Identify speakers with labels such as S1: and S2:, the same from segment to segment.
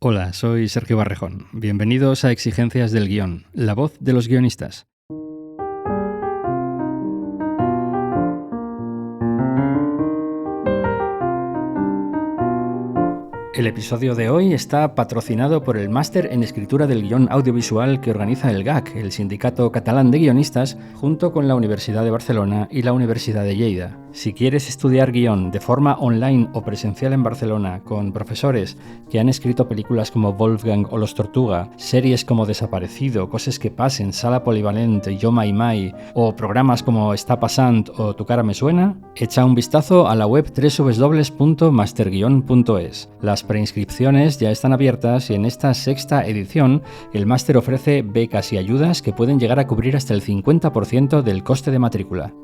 S1: Hola, soy Sergio Barrejón. Bienvenidos a Exigencias del Guión, la voz de los guionistas. El episodio de hoy está patrocinado por el Máster en Escritura del Guión Audiovisual que organiza el GAC, el Sindicato Catalán de Guionistas, junto con la Universidad de Barcelona y la Universidad de Lleida. Si quieres estudiar guión de forma online o presencial en Barcelona con profesores que han escrito películas como Wolfgang o Los Tortuga, series como Desaparecido, Coses que pasen, Sala Polivalente, Yo Mai Mai o programas como Està passant o Tu cara me suena, echa un vistazo a la web www.masterguion.es. Las preinscripciones ya están abiertas y en esta sexta edición el máster ofrece becas y ayudas que pueden llegar a cubrir hasta el 50% del coste de matrícula.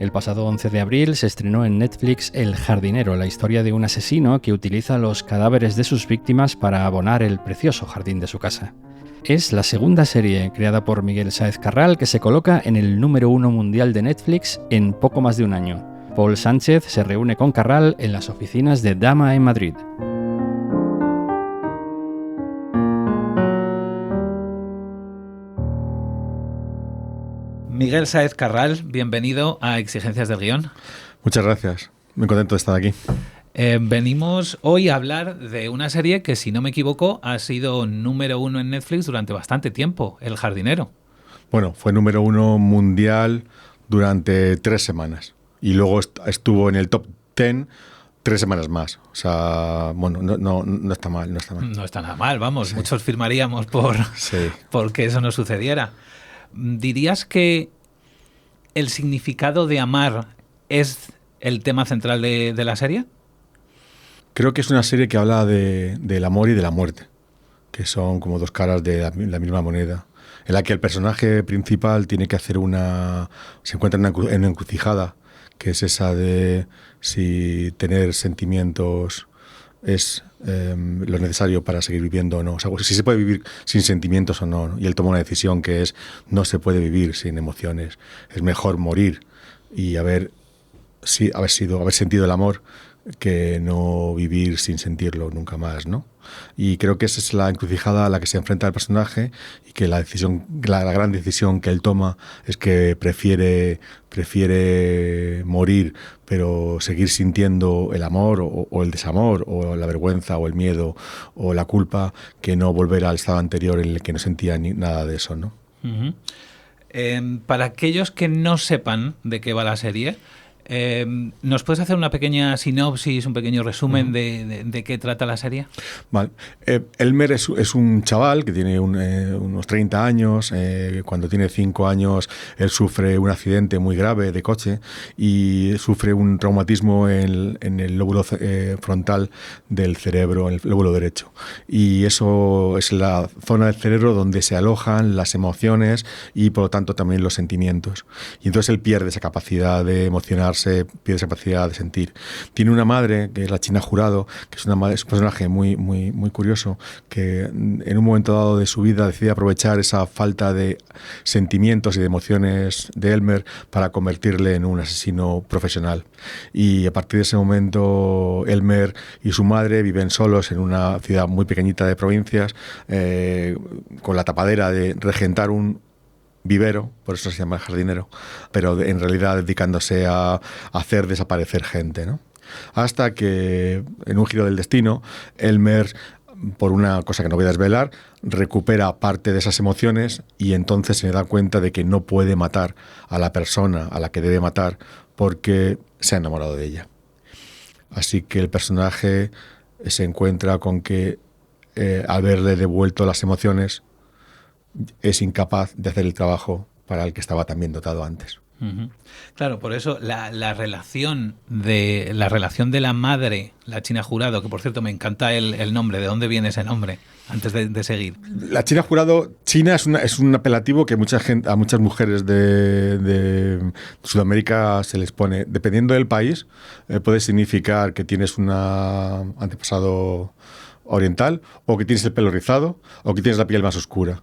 S1: El pasado 11 de abril se estrenó en Netflix El jardinero, la historia de un asesino que utiliza los cadáveres de sus víctimas para abonar el precioso jardín de su casa. Es la segunda serie creada por Miguel Sáez Carral que se coloca en el número 1 mundial de Netflix en poco más de un año. Paul Sánchez se reúne con Carral en las oficinas de Dama en Madrid.
S2: Miguel Sáez Carral, bienvenido a Exigencias del Guión.
S3: Muchas gracias, muy contento de estar aquí.
S2: Venimos hoy a hablar de una serie que, si no me equivoco, ha sido número 1 en Netflix durante bastante tiempo, El jardinero.
S3: Bueno, fue número 1 mundial durante 3 semanas y luego estuvo en el top 10 3 semanas más. O sea, bueno, no está mal, no está mal.
S2: No está nada mal, vamos, sí. Muchos firmaríamos
S3: sí.
S2: por que eso no sucediera. ¿Dirías que el significado de amar es el tema central de la serie?
S3: Creo que es una serie que habla del amor y de la muerte, que son como dos caras de la misma moneda, en la que el personaje principal tiene que hacer se encuentra en una encrucijada, que es esa de si tener sentimientos es lo necesario para seguir viviendo o no. O sea, si se puede vivir sin sentimientos o no, ¿no? Y él toma una decisión que es no se puede vivir sin emociones. Es mejor morir y haber sentido el amor que no vivir sin sentirlo nunca más, ¿no? Y creo que esa es la encrucijada a la que se enfrenta el personaje y que la gran decisión que él toma es que prefiere morir, pero seguir sintiendo el amor o el desamor o la vergüenza o el miedo o la culpa, que no volver al estado anterior en el que no sentía nada de eso, ¿no?
S2: Uh-huh. Para aquellos que no sepan de qué va la serie, ¿nos puedes hacer una pequeña sinopsis, un pequeño resumen de qué trata la serie?
S3: Vale. Elmer es un chaval que tiene unos 30 años. Cuando tiene 5 años, él sufre un accidente muy grave de coche y sufre un traumatismo en el lóbulo frontal del cerebro, en el lóbulo derecho. Y eso es la zona del cerebro donde se alojan las emociones y, por lo tanto, también los sentimientos. Y entonces él pierde esa capacidad de emocionarse, pierde esa capacidad de sentir. Tiene una madre, que es la China Jurado, que es un personaje muy, muy, muy curioso, que en un momento dado de su vida decide aprovechar esa falta de sentimientos y de emociones de Elmer para convertirle en un asesino profesional. Y a partir de ese momento, Elmer y su madre viven solos en una ciudad muy pequeñita de provincias, con la tapadera de regentar un vivero, por eso se llama El jardinero, pero en realidad dedicándose a hacer desaparecer gente, ¿no? Hasta que, en un giro del destino, Elmer, por una cosa que no voy a desvelar, recupera parte de esas emociones y entonces se da cuenta de que no puede matar a la persona a la que debe matar porque se ha enamorado de ella. Así que el personaje se encuentra con que al haberle devuelto las emociones es incapaz de hacer el trabajo para el que estaba también dotado antes.
S2: Uh-huh. Claro, por eso la relación de la madre, la China Jurado, que por cierto me encanta el nombre, ¿de dónde viene ese nombre? Antes de seguir.
S3: La China Jurado, China es un apelativo que a muchas mujeres de Sudamérica se les pone. Dependiendo del país, puede significar que tienes un antepasado oriental, o que tienes el pelo rizado, o que tienes la piel más oscura.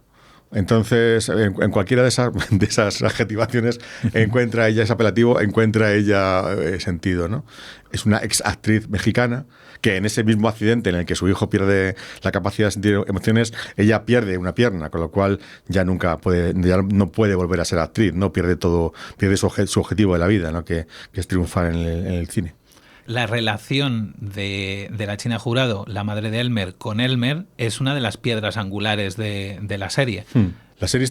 S3: Entonces, en cualquiera de esas adjetivaciones encuentra ella ese apelativo, encuentra ella sentido, ¿no? Es una ex actriz mexicana que en ese mismo accidente en el que su hijo pierde la capacidad de sentir emociones, ella pierde una pierna, con lo cual ya no puede volver a ser actriz, ¿no? Pierde su objetivo de la vida, ¿no? Que es triunfar en el cine.
S2: La relación de la China Jurado, la madre de Elmer, con Elmer es una de las piedras angulares de la serie.
S3: La serie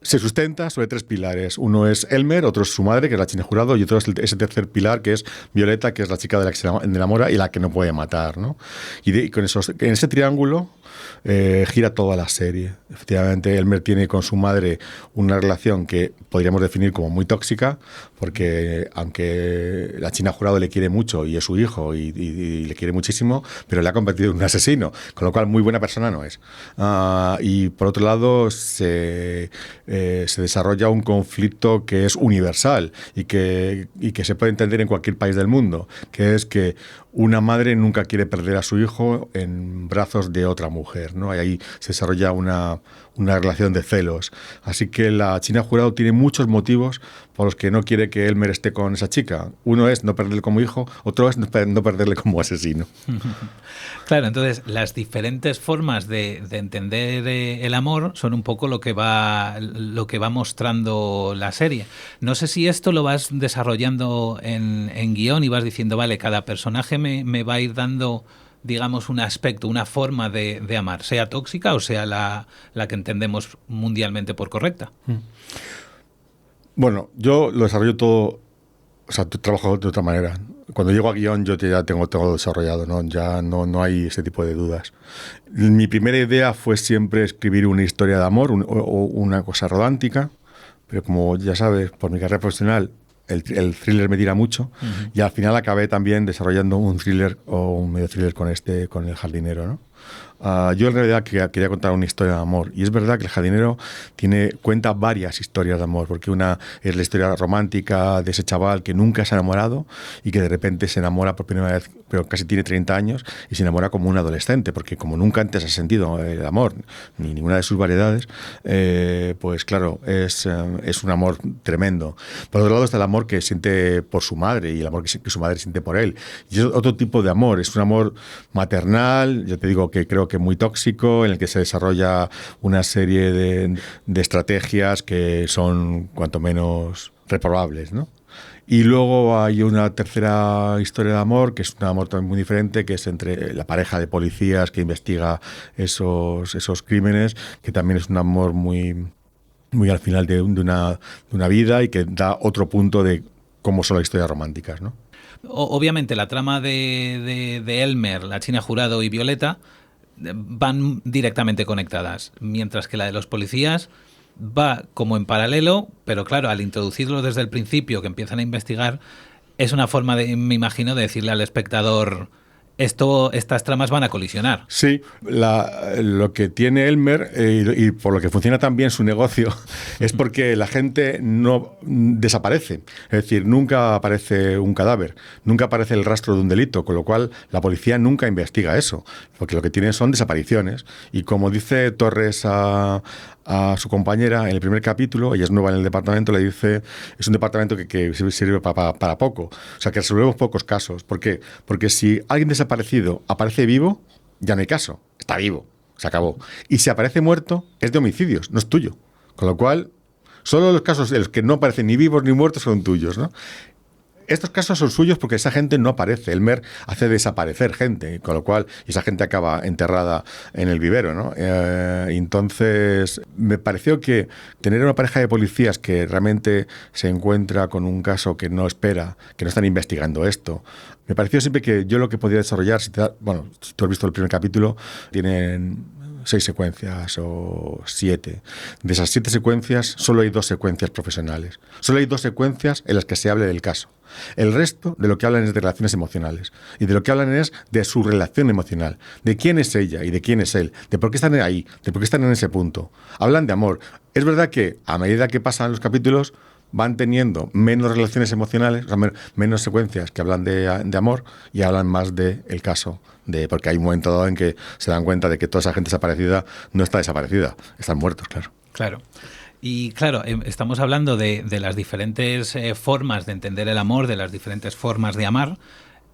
S3: se sustenta sobre 3 pilares. Uno es Elmer, otro es su madre, que es la China Jurado, y otro es ese tercer pilar, que es Violeta, que es la chica de la que se enamora y la que no puede matar, ¿no? Y en ese triángulo gira toda la serie. Efectivamente, Elmer tiene con su madre una relación que podríamos definir como muy tóxica, porque aunque la China Jurado le quiere mucho y es su hijo y le quiere muchísimo, pero le ha convertido en un asesino, con lo cual muy buena persona no es. Y por otro lado se desarrolla un conflicto que es universal y que se puede entender en cualquier país del mundo, que es que una madre nunca quiere perder a su hijo en brazos de otra mujer, ¿no? Y ahí se desarrolla una relación de celos. Así que la China Jurado tiene muchos motivos por los que no quiere que Elmer esté con esa chica. Uno es no perderle como hijo, otro es no perderle como asesino.
S2: Claro, entonces las diferentes formas de entender el amor son un poco lo que va mostrando la serie. No sé si esto lo vas desarrollando en guión y vas diciendo, vale, cada personaje me va a ir dando, digamos, un aspecto, una forma de amar, sea tóxica o sea la que entendemos mundialmente por correcta.
S3: Bueno, yo lo desarrollo todo, o sea, trabajo de otra manera. Cuando llego a guión yo ya tengo todo desarrollado, ¿no? Ya no hay ese tipo de dudas. Mi primera idea fue siempre escribir una historia de amor o una cosa romántica, pero como ya sabes, por mi carrera profesional, el thriller me tira mucho, y al final acabé también desarrollando un thriller o un medio thriller con El jardinero, ¿no? Yo en realidad quería contar una historia de amor, y es verdad que El jardinero cuenta varias historias de amor, porque una es la historia romántica de ese chaval que nunca se ha enamorado y que de repente se enamora por primera vez, pero casi tiene 30 años y se enamora como un adolescente, porque como nunca antes ha sentido el amor ni ninguna de sus variedades, pues claro, es un amor tremendo. Por otro lado está el amor que siente por su madre y el amor que su madre siente por él, y es otro tipo de amor, es un amor maternal, yo te digo que creo que muy tóxico, en el que se desarrolla una serie de estrategias que son cuanto menos reprobables, ¿no? Y luego hay una tercera historia de amor, que es un amor también muy diferente, que es entre la pareja de policías que investiga esos crímenes, que también es un amor muy, muy al final de una vida, y que da otro punto de cómo son las historias románticas, ¿no?
S2: Obviamente la trama de Elmer, la China Jurado y Violeta van directamente conectadas, mientras que la de los policías va como en paralelo, pero claro, al introducirlo desde el principio, que empiezan a investigar, es una forma, me imagino, de decirle al espectador, estas tramas van a colisionar.
S3: Sí, lo que tiene Elmer y por lo que funciona tan bien su negocio es porque la gente no desaparece. Es decir, nunca aparece un cadáver, nunca aparece el rastro de un delito, con lo cual la policía nunca investiga eso, porque lo que tiene son desapariciones. Y como dice Torres a su compañera en el primer capítulo, ella es nueva en el departamento, le dice, es un departamento que sirve para poco, o sea, que resolvemos pocos casos. ¿Por qué? Porque si alguien desaparecido aparece vivo, ya no hay caso, está vivo, se acabó. Y si aparece muerto, es de homicidios, no es tuyo. Con lo cual, solo los casos en los que no aparecen ni vivos ni muertos son tuyos, ¿no? Estos casos son suyos porque esa gente no aparece. Elmer hace desaparecer gente, con lo cual esa gente acaba enterrada en el vivero, ¿no? Entonces, me pareció que tener una pareja de policías que realmente se encuentra con un caso que no espera, que no están investigando esto, me pareció siempre que yo lo que podía desarrollar, si tú has visto el primer capítulo, tienen 6 secuencias o 7. De esas 7 secuencias, solo hay 2 secuencias profesionales. Solo hay 2 secuencias en las que se hable del caso. El resto de lo que hablan es de relaciones emocionales. Y de lo que hablan es de su relación emocional. De quién es ella y de quién es él. De por qué están ahí. De por qué están en ese punto. Hablan de amor. Es verdad que a medida que pasan los capítulos van teniendo menos relaciones emocionales, o sea, menos secuencias que hablan de amor y hablan más del caso. Porque hay un momento dado en que se dan cuenta de que toda esa gente desaparecida no está desaparecida, están muertos, claro.
S2: Claro. Y claro, estamos hablando de las diferentes formas de entender el amor, de las diferentes formas de amar,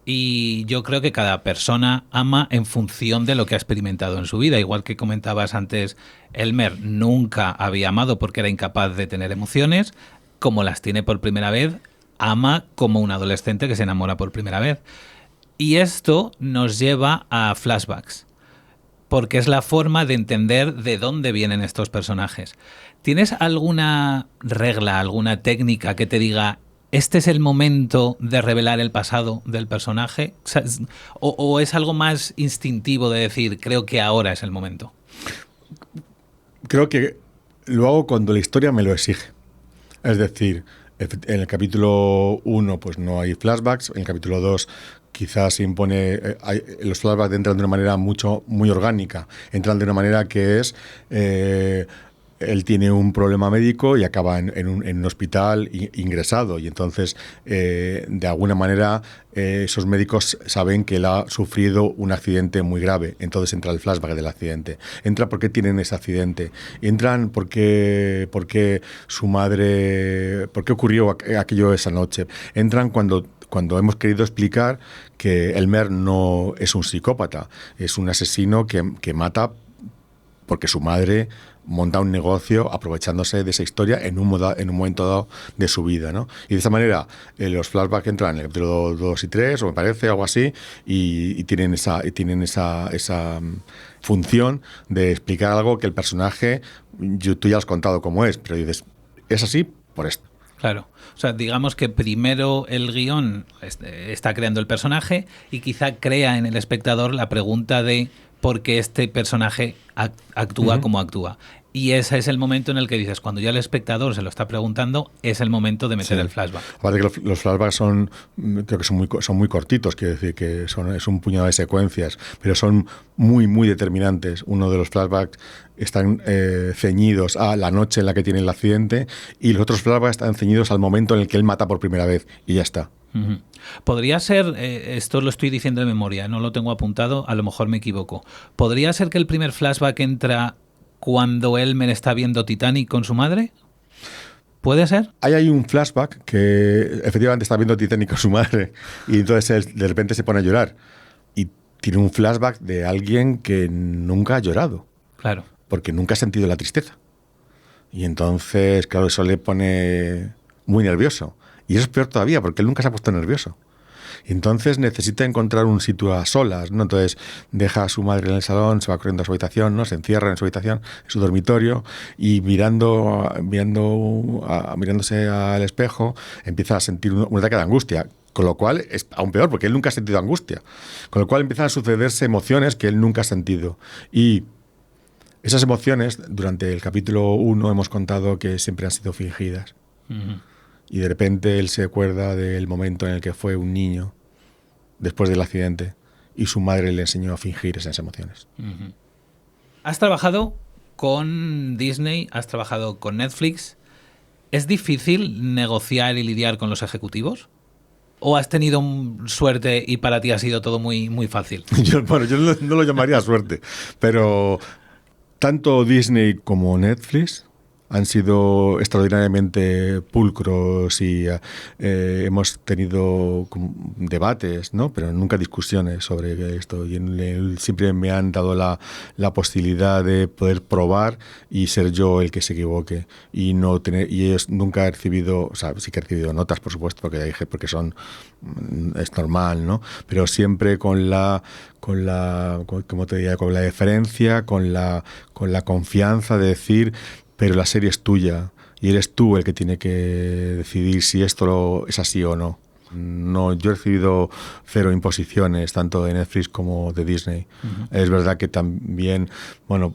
S2: y yo creo que cada persona ama en función de lo que ha experimentado en su vida. Igual que comentabas antes, Elmer nunca había amado porque era incapaz de tener emociones, como las tiene por primera vez, ama como un adolescente que se enamora por primera vez. Y esto nos lleva a flashbacks, porque es la forma de entender de dónde vienen estos personajes. ¿Tienes alguna regla, alguna técnica que te diga, este es el momento de revelar el pasado del personaje? ¿O es algo más instintivo de decir, creo que ahora es el momento?
S3: Creo que lo hago cuando la historia me lo exige. Es decir, en el capítulo 1 pues no hay flashbacks, en el capítulo 2 quizás se impone, los flashbacks entran de una manera muy orgánica, entran de una manera que es, él tiene un problema médico y acaba en un hospital ingresado, y entonces de alguna manera esos médicos saben que él ha sufrido un accidente muy grave, entonces entra el flashback del accidente, entra por qué tienen ese accidente, entran por qué su madre, por qué ocurrió aquello esa noche, entran cuando hemos querido explicar que Elmer no es un psicópata, es un asesino que mata porque su madre monta un negocio aprovechándose de esa historia en un momento dado de su vida, ¿no? Y de esa manera los flashbacks entran en el capítulo 2 y 3, o me parece, algo así, y tienen esa función de explicar algo que el personaje, tú ya has contado cómo es, pero dices, es así por esto.
S2: Claro. O sea, digamos que primero el guión está creando el personaje y quizá crea en el espectador la pregunta de por qué este personaje actúa como actúa. Y ese es el momento en el que dices, cuando ya el espectador se lo está preguntando, es el momento de meter el flashback.
S3: Aparte que los flashbacks creo que son muy cortitos, quiero decir que es un puñado de secuencias, pero son muy, muy determinantes. Uno de los flashbacks están ceñidos a la noche en la que tiene el accidente, y los otros flashbacks están ceñidos al momento en el que él mata por primera vez, y ya está.
S2: Uh-huh. Podría ser, esto lo estoy diciendo de memoria, no lo tengo apuntado, a lo mejor me equivoco. ¿Podría ser que el primer flashback entra cuando Elmer está viendo Titanic con su madre? ¿Puede ser?
S3: Hay un flashback que efectivamente está viendo Titanic con su madre y entonces él de repente se pone a llorar. Y tiene un flashback de alguien que nunca ha llorado.
S2: Claro.
S3: Porque nunca ha sentido la tristeza. Y entonces, claro, eso le pone muy nervioso. Y eso es peor todavía, porque él nunca se ha puesto nervioso. Y entonces necesita encontrar un sitio a solas, ¿no? Entonces deja a su madre en el salón, se va corriendo a su habitación, ¿no? Se encierra en su habitación, en su dormitorio, y mirándose al espejo, empieza a sentir un ataque de angustia. Con lo cual es aún peor, porque él nunca ha sentido angustia. Con lo cual empiezan a sucederse emociones que él nunca ha sentido. Y esas emociones, durante el capítulo 1 hemos contado que siempre han sido fingidas. Uh-huh. Y de repente él se acuerda del momento en el que fue un niño después del accidente y su madre le enseñó a fingir esas emociones.
S2: Uh-huh. Has trabajado con Disney, has trabajado con Netflix. ¿Es difícil negociar y lidiar con los ejecutivos? ¿O has tenido suerte y para ti ha sido todo muy, muy fácil?
S3: Yo no lo llamaría suerte, pero tanto Disney como Netflix han sido extraordinariamente pulcros y hemos tenido debates, ¿no? Pero nunca discusiones sobre esto. Y siempre me han dado la posibilidad de poder probar y ser yo el que se equivoque. Y ellos nunca han recibido, o sea, sí que he recibido notas, por supuesto, porque es normal, ¿no? Pero siempre con la deferencia, con la confianza de decir, pero la serie es tuya y eres tú el que tiene que decidir si esto es así o no. No, yo he recibido 0 imposiciones, tanto de Netflix como de Disney. Uh-huh. Es verdad que también, bueno,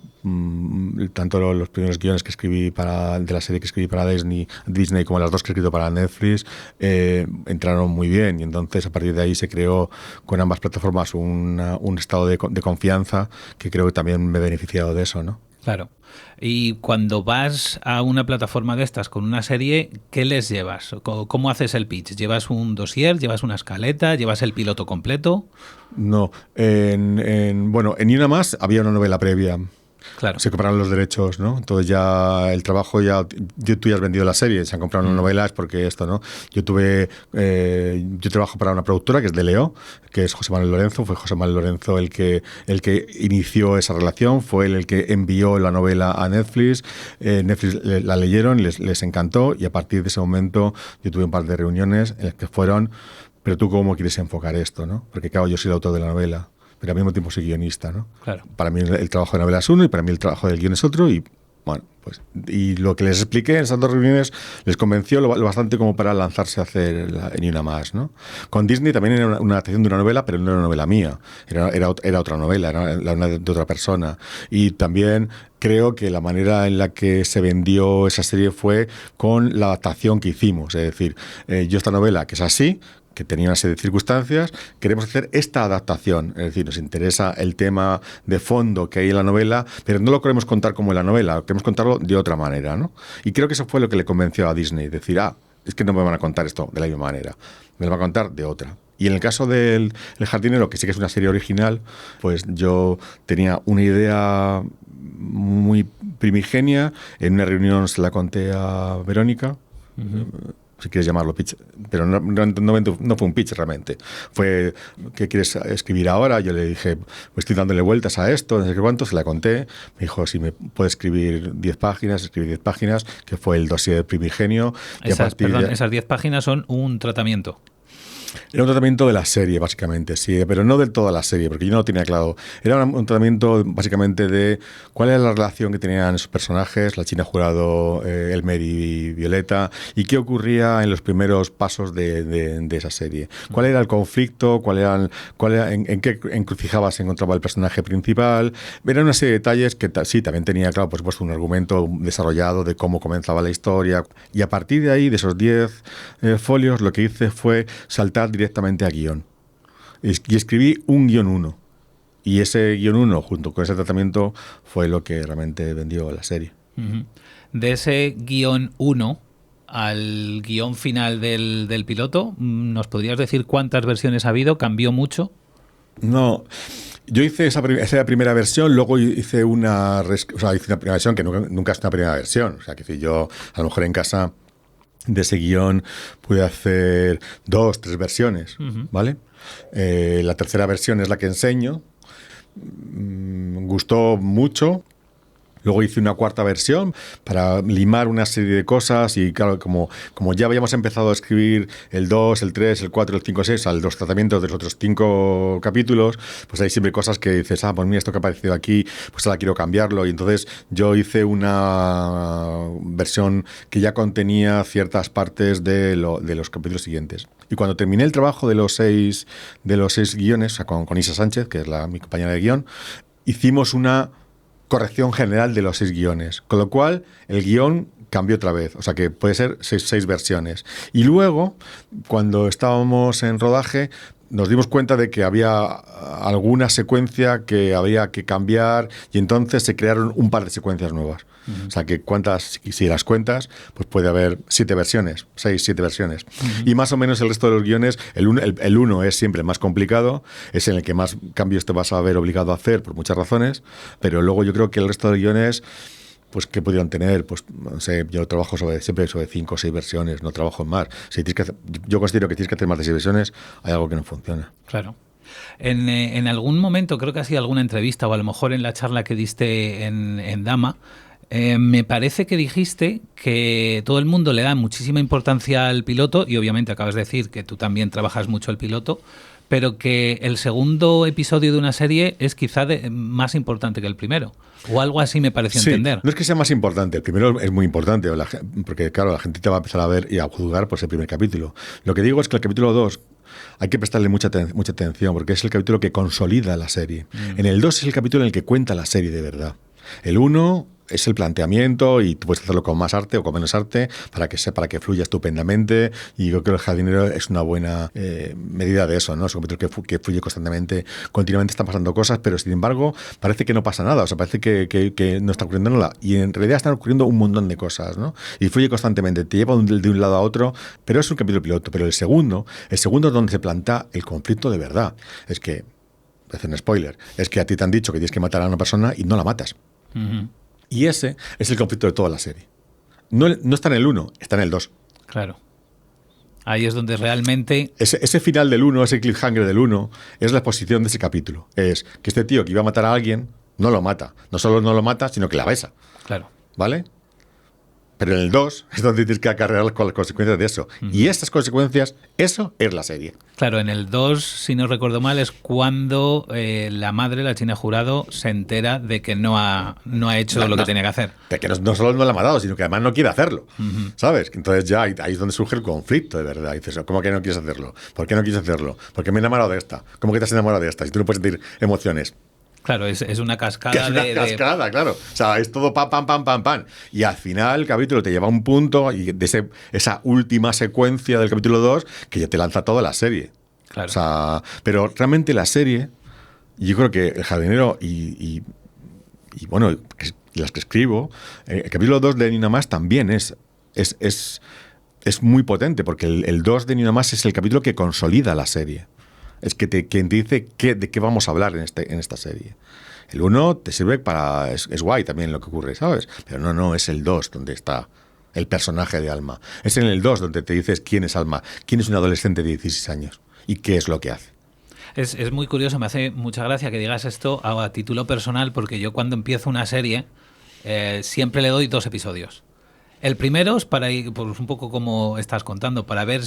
S3: tanto los primeros guiones que escribí de la serie que escribí para Disney como las 2 que he escrito para Netflix, entraron muy bien. Y entonces a partir de ahí se creó con ambas plataformas un estado de confianza que creo que también me he beneficiado de eso, ¿no?
S2: Claro. Y cuando vas a una plataforma de estas con una serie, ¿qué les llevas? ¿Cómo haces el pitch? ¿Llevas un dossier? ¿Llevas una escaleta? ¿Llevas el piloto completo?
S3: No. Bueno, en Ni Una Más había una novela previa.
S2: Claro.
S3: Se compraron los derechos, ¿no? Entonces ya el trabajo, tú ya has vendido la serie, se han comprado una novela, es porque esto, ¿no? Yo trabajo para una productora que es de Leo, que es José Manuel Lorenzo. Fue José Manuel Lorenzo el que inició esa relación, fue el que envió la novela a Netflix. Netflix la leyeron, les encantó, y a partir de ese momento yo tuve un par de reuniones en las que fueron, pero tú cómo quieres enfocar esto, ¿no? Porque claro, yo soy el autor de la novela, pero al mismo tiempo soy guionista, ¿no?
S2: Claro.
S3: Para mí el trabajo de novela es uno y para mí el trabajo del guion es otro, y bueno, pues y lo que les expliqué en esas dos reuniones les convenció lo bastante como para lanzarse a hacer Ni Una Más, ¿no? Con Disney también era una adaptación de una novela, pero no era una novela mía, era otra novela, era una de otra persona. Y también creo que la manera en la que se vendió esa serie fue con la adaptación que hicimos, es decir, yo esta novela, que es así, que tenía una serie de circunstancias, queremos hacer esta adaptación. Es decir, nos interesa el tema de fondo que hay en la novela, pero no lo queremos contar como en la novela, queremos contarlo de otra manera, ¿no? Y creo que eso fue lo que le convenció a Disney, decir, es que no me van a contar esto de la misma manera, me lo van a contar de otra. Y en el caso del El Jardinero, que sí que es una serie original, pues yo tenía una idea muy primigenia, en una reunión se la conté a Verónica, si quieres llamarlo pitch, pero no fue un pitch realmente. Fue, ¿qué quieres escribir ahora? Yo le dije, estoy dándole vueltas a esto, no sé qué cuánto, se la conté. Me dijo, si me puede escribir 10 páginas, escribí 10 páginas, que fue el dossier primigenio.
S2: Esas 10 páginas son un tratamiento.
S3: Era un tratamiento de la serie, básicamente, sí, pero no del todo la serie, porque yo no lo tenía claro. Era un tratamiento, básicamente, de cuál era la relación que tenían esos personajes, la China Jurado, Elmer y Violeta, y qué ocurría en los primeros pasos de esa serie. ¿Cuál era el conflicto? ¿En qué encrucijada se encontraba el personaje principal? Era una serie de detalles que sí, también tenía, claro, por supuesto, un argumento desarrollado de cómo comenzaba la historia. Y a partir de ahí, de esos 10 folios, lo que hice fue saltar directamente a guión. Y escribí un guión 1. Y ese guión 1, junto con ese tratamiento, fue lo que realmente vendió la serie.
S2: Uh-huh. De ese guión 1 al guión final del piloto, ¿nos podrías decir cuántas versiones ha habido? ¿Cambió mucho?
S3: No, yo hice esa primera versión, luego hice una primera versión que nunca es una primera versión. O sea, que yo a lo mejor en casa de ese guión pude hacer 2, 3 versiones, ¿vale? La tercera versión es la que enseño. Gustó mucho. Luego hice una cuarta versión para limar una serie de cosas y claro, como ya habíamos empezado a escribir el 2, el 3, el 4, el 5, el 6, los tratamientos de los otros 5 capítulos, pues hay siempre cosas que dices, pues mira, esto que ha aparecido aquí, pues ahora quiero cambiarlo. Y entonces yo hice una versión que ya contenía ciertas partes de los capítulos siguientes. Y cuando terminé el trabajo de los 6 guiones, o sea, con Isa Sánchez, que es mi compañera de guión, hicimos una corrección general de los 6 guiones, con lo cual el guión cambió otra vez, o sea que puede ser 6 versiones. Y luego, cuando estábamos en rodaje, nos dimos cuenta de que había alguna secuencia que había que cambiar y entonces se crearon un par de secuencias nuevas. O sea que si las cuentas, pues puede haber 7 versiones, 6, 7 versiones. Y más o menos el resto de los guiones, el 1 es siempre más complicado, es en el que más cambios te vas a ver obligado a hacer por muchas razones, pero luego yo creo que el resto de guiones, pues ¿qué podrían tener? Pues no sé, yo trabajo siempre sobre 5 o 6 versiones, no trabajo en más. Yo considero que tienes que hacer más de 6 versiones, hay algo que no funciona.
S2: Claro. En algún momento, creo que ha sido alguna entrevista o a lo mejor en la charla que diste en Dama, me parece que dijiste que todo el mundo le da muchísima importancia al piloto y obviamente acabas de decir que tú también trabajas mucho el piloto, pero que el segundo episodio de una serie es quizá más importante que el primero. O algo así me pareció entender.
S3: No es que sea más importante, el primero es muy importante, porque claro, la gente te va a empezar a ver y a juzgar por ese primer capítulo. Lo que digo es que el capítulo 2 hay que prestarle mucha atención, porque es el capítulo que consolida la serie. En el 2 es el capítulo en el que cuenta la serie de verdad. El 1 es el planteamiento y tú puedes hacerlo con más arte o con menos arte para que fluya estupendamente, y yo creo que El jardinero es una buena medida de eso, ¿no? Es un capítulo que fluye constantemente, continuamente están pasando cosas, pero sin embargo parece que no pasa nada, o sea, parece que no está ocurriendo nada, y en realidad están ocurriendo un montón de cosas, ¿no? Y fluye constantemente, te lleva de un lado a otro, pero es un capítulo piloto. Pero el segundo es donde se plantea el conflicto de verdad. Es que, es un spoiler, es que a ti te han dicho que tienes que matar a una persona y no la matas.
S2: Uh-huh.
S3: Y ese es el conflicto de toda la serie. No está en el 1, está en el 2.
S2: Claro. Ahí es donde realmente...
S3: Ese final del 1, ese cliffhanger del 1, es la exposición de ese capítulo. Es que este tío que iba a matar a alguien, no lo mata. No solo no lo mata, sino que la besa.
S2: Claro.
S3: ¿Vale? Pero en el 2 es donde tienes que acarrear con las consecuencias de eso. Uh-huh. Y estas consecuencias, eso es la serie.
S2: Claro, en el 2, si no recuerdo mal, es cuando la madre, la China Jurado, se entera de que no ha hecho lo que tenía que hacer.
S3: De que no solo no la ha matado, sino que además no quiere hacerlo. Uh-huh. ¿Sabes? Entonces ya ahí es donde surge el conflicto, de verdad. Y dices, ¿cómo que no quieres hacerlo? ¿Por qué no quieres hacerlo? Porque me he enamorado de esta. ¿Cómo que te has enamorado de esta? Si tú no puedes sentir emociones.
S2: Claro, es una cascada.
S3: Que es una cascada, claro. O sea, es todo pam, pam, pam, pam, pam. Y al final el capítulo te lleva a un punto y de esa última secuencia del capítulo 2 que ya te lanza toda la serie.
S2: Claro.
S3: O sea, pero realmente la serie, yo creo que El jardinero y bueno, las que escribo, el capítulo 2 de Ni Una Más también es muy potente, porque el 2 de Ni Una Más es el capítulo que consolida la serie. Es quien te dice de qué vamos a hablar en esta serie. El 1 te sirve para... Es guay también lo que ocurre, ¿sabes? Pero no, es el 2 donde está el personaje de Alma. Es en el 2 donde te dices quién es Alma, quién es un adolescente de 16 años y qué es lo que hace.
S2: Es muy curioso, me hace mucha gracia que digas esto a título personal, porque yo cuando empiezo una serie siempre le doy 2 episodios. El primero es para ir, pues un poco como estás contando, para ver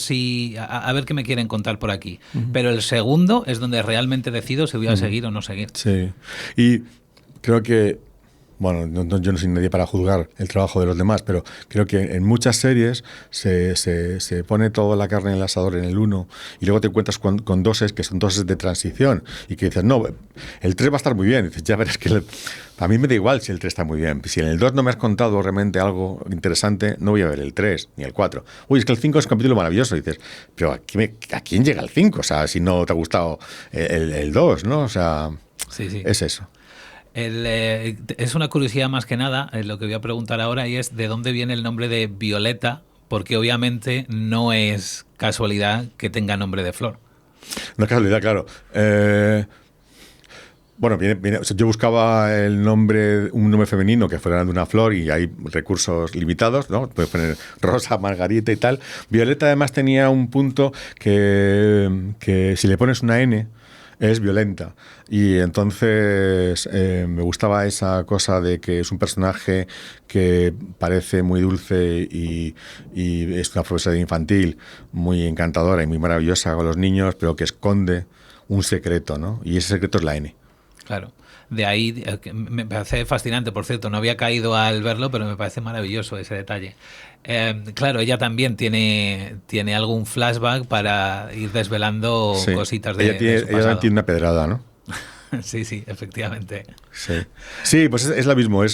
S2: a ver qué me quieren contar por aquí. Uh-huh. Pero el segundo es donde realmente decido si voy a seguir o no seguir.
S3: Sí. Y creo que, bueno, yo no soy nadie para juzgar el trabajo de los demás, pero creo que en muchas series se pone toda la carne en el asador en el 1 y luego te encuentras con doses que son doses de transición y que dices, no, el 3 va a estar muy bien. Y dices, ya verás que a mí me da igual si el 3 está muy bien. Si en el 2 no me has contado realmente algo interesante, no voy a ver el 3 ni el 4. Uy, es que el 5 es un capítulo maravilloso. Y dices, pero ¿a quién llega el 5? O sea, si no te ha gustado el 2, ¿no? O sea,
S2: sí.
S3: Es eso.
S2: Es una curiosidad más que nada, lo que voy a preguntar ahora, y es de dónde viene el nombre de Violeta, porque obviamente no es casualidad que tenga nombre de flor.
S3: No es casualidad, claro. Bueno, yo buscaba un nombre femenino que fuera de una flor y hay recursos limitados, ¿no? Puedes poner rosa, margarita y tal. Violeta además tenía un punto que si le pones una N es violenta. Y entonces me gustaba esa cosa de que es un personaje que parece muy dulce y es una profesora de infantil muy encantadora y muy maravillosa con los niños, pero que esconde un secreto, ¿no? Y ese secreto es la N.
S2: Claro. De ahí me parece fascinante, por cierto, no había caído al verlo, pero me parece maravilloso ese detalle. Claro, ella también tiene algún flashback para ir desvelando cositas de su pasado.
S3: Ella tiene una pedrada, ¿no?
S2: Sí, efectivamente.
S3: Sí, pues es lo mismo.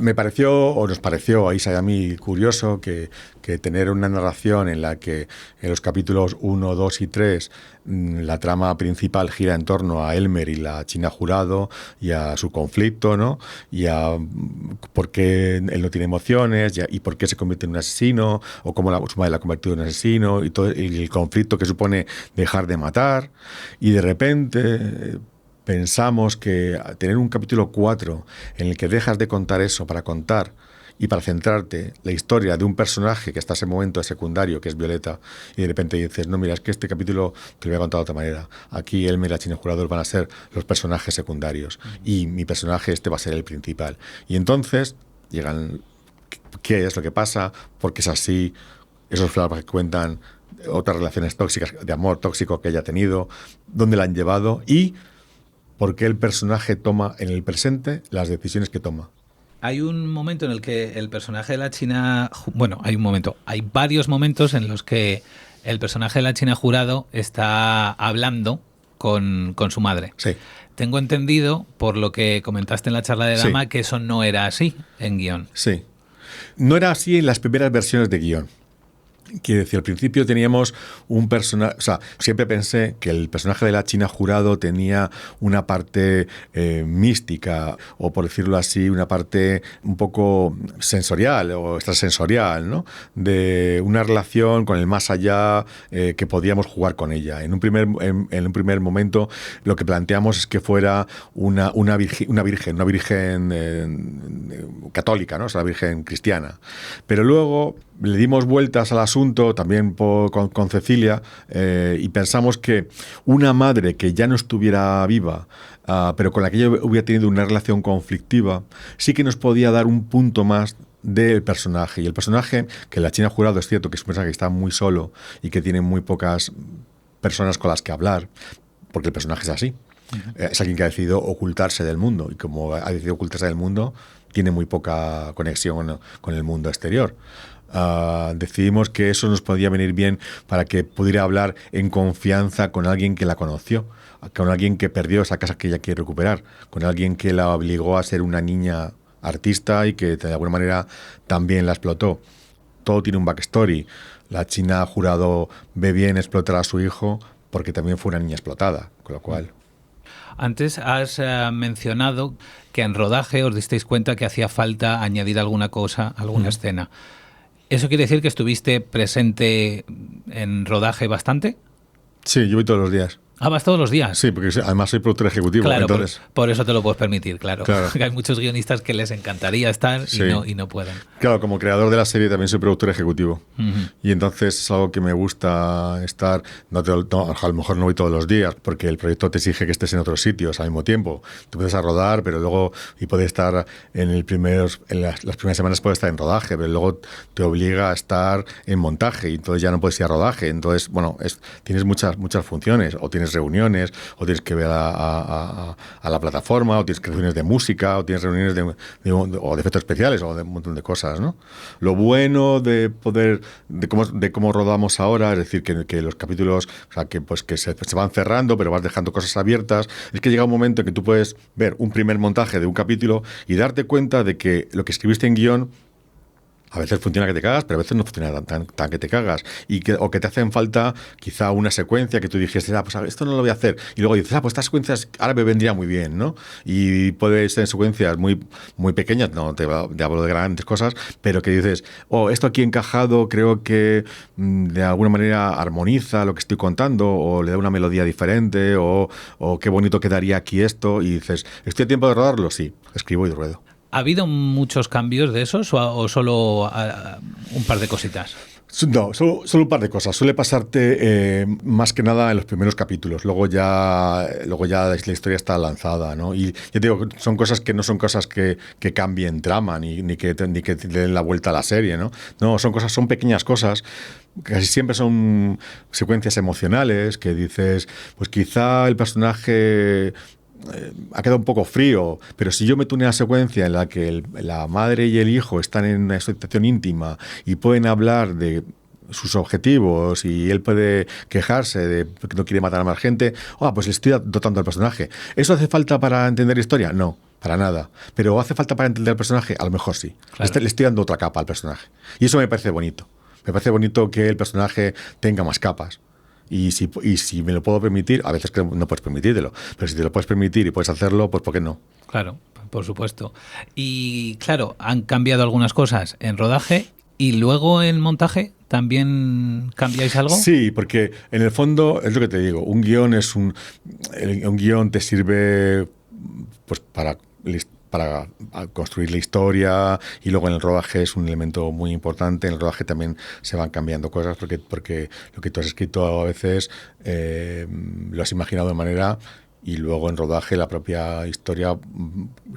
S3: Me pareció, o nos pareció a Isa y a mí curioso que tener una narración en la que en los capítulos 1, 2 y 3 la trama principal gira en torno a Elmer y la China Jurado y a su conflicto, ¿no? Y a por qué él no tiene emociones y por qué se convierte en un asesino o cómo su madre la ha convertido en un asesino y todo el conflicto que supone dejar de matar, y de repente pensamos que tener un capítulo 4 en el que dejas de contar eso para contar y para centrarte la historia de un personaje que está en ese momento de secundario, que es Violeta, y de repente dices, no, mira, es que este capítulo te lo voy a contar de otra manera. Aquí Elmer y la China Jurado van a ser los personajes secundarios y mi personaje va a ser el principal. Y entonces llegan, ¿qué es lo que pasa? ¿Por qué es así? Esos flashbacks que cuentan otras relaciones tóxicas, de amor tóxico que haya tenido, dónde la han llevado y por qué el personaje toma en el presente las decisiones que toma.
S2: Hay un momento en el que el personaje de la China... Bueno, hay varios momentos en los que el personaje de la China Jurado está hablando con su madre.
S3: Sí.
S2: Tengo entendido, por lo que comentaste en la charla de Dama,
S3: Sí.
S2: que eso no era así en guión.
S3: Sí. No era así en las primeras versiones de guión. Quiero decir, al principio teníamos un personaje, o sea, siempre pensé que el personaje de la China Jurado tenía una parte mística, o por decirlo así, una parte un poco sensorial o extrasensorial, ¿no? De una relación con el más allá, que podíamos jugar con ella. En un primer momento lo que planteamos es que fuera una virgen católica, ¿no? O sea, la virgen cristiana. Pero luego le dimos vueltas al asunto también con Cecilia, y pensamos que una madre que ya no estuviera viva, pero con la que ella hubiera tenido una relación conflictiva, sí que nos podía dar un punto más del personaje. Y el personaje, que la China Jurado es cierto que es un personaje que está muy solo y que tiene muy pocas personas con las que hablar, porque el personaje es así. Es alguien que ha decidido ocultarse del mundo, y como ha decidido ocultarse del mundo, tiene muy poca conexión con el mundo exterior. Decidimos que eso nos podía venir bien para que pudiera hablar en confianza con alguien que la conoció, con alguien que perdió esa casa que ella quiere recuperar, con alguien que la obligó a ser una niña artista y que de alguna manera también la explotó. Todo tiene un backstory. La China Jurado ve bien explotar a su hijo porque también fue una niña explotada, con lo cual...
S2: Antes has mencionado que en rodaje os disteis cuenta que hacía falta añadir alguna cosa, alguna escena. ¿Eso quiere decir que estuviste presente en rodaje bastante?
S3: Sí, yo voy todos los días.
S2: Ah, vas todos los días.
S3: Sí, porque además soy productor ejecutivo.
S2: Claro,
S3: entonces...
S2: por eso te lo puedes permitir, claro.
S3: Claro.
S2: Hay muchos guionistas que les encantaría estar
S3: Sí.
S2: y no pueden.
S3: Claro, como creador de la serie también soy productor ejecutivo.
S2: Uh-huh.
S3: Y entonces es algo que me gusta estar. A lo mejor no voy todos los días, porque el proyecto te exige que estés en otros sitios al mismo tiempo. Tú puedes a rodar, pero luego y puedes estar en las primeras semanas puedes estar en rodaje, pero luego te obliga a estar en montaje y entonces ya no puedes ir a rodaje. Entonces, bueno, tienes muchas funciones, o tienes reuniones, o tienes que ver a la plataforma, o tienes reuniones de música, o tienes reuniones de efectos especiales, o de un montón de cosas, ¿no? Lo bueno de cómo rodamos ahora, es decir, que los capítulos, o sea, que se van cerrando, pero vas dejando cosas abiertas, es que llega un momento en que tú puedes ver un primer montaje de un capítulo y darte cuenta de que lo que escribiste en guión a veces funciona que te cagas, pero a veces no funciona tan que te cagas. O que te hacen falta quizá una secuencia que tú dijiste, pues esto no lo voy a hacer. Y luego dices, pues estas secuencias ahora me vendría muy bien, ¿no? Y puede ser secuencias muy, muy pequeñas, no te hablo de grandes cosas, pero que dices, esto aquí encajado creo que de alguna manera armoniza lo que estoy contando, o le da una melodía diferente, o qué bonito quedaría aquí esto. Y dices, ¿estoy a tiempo de rodarlo? Sí, escribo y ruedo.
S2: ¿Ha habido muchos cambios de esos o solo un par de cositas?
S3: No, solo un par de cosas. Suele pasarte más que nada en los primeros capítulos. Luego ya la historia está lanzada, ¿no? Y ya te digo, son cosas que no son cosas que cambien trama ni que den la vuelta a la serie, ¿no? No, son pequeñas cosas. Casi siempre son secuencias emocionales que dices, pues quizá el personaje ha quedado un poco frío, pero si yo meto una secuencia en la que la madre y el hijo están en una situación íntima y pueden hablar de sus objetivos y él puede quejarse de que no quiere matar a más gente, pues le estoy dotando al personaje. ¿Eso hace falta para entender la historia? No, para nada. ¿Pero hace falta para entender al personaje? A lo mejor sí. Claro. Le estoy dando otra capa al personaje. Y eso me parece bonito. Me parece bonito que el personaje tenga más capas. Y si me lo puedo permitir, a veces que no puedes permitírtelo, pero si te lo puedes permitir y puedes hacerlo, pues ¿por qué no?
S2: Claro, por supuesto. Y claro, han cambiado algunas cosas en rodaje y luego en montaje. ¿También cambiáis algo?
S3: Sí, porque en el fondo es lo que te digo, un guión te sirve pues para construir la historia, y luego en el rodaje es un elemento muy importante. En el rodaje también se van cambiando cosas porque lo que tú has escrito a veces lo has imaginado de manera, y luego en rodaje la propia historia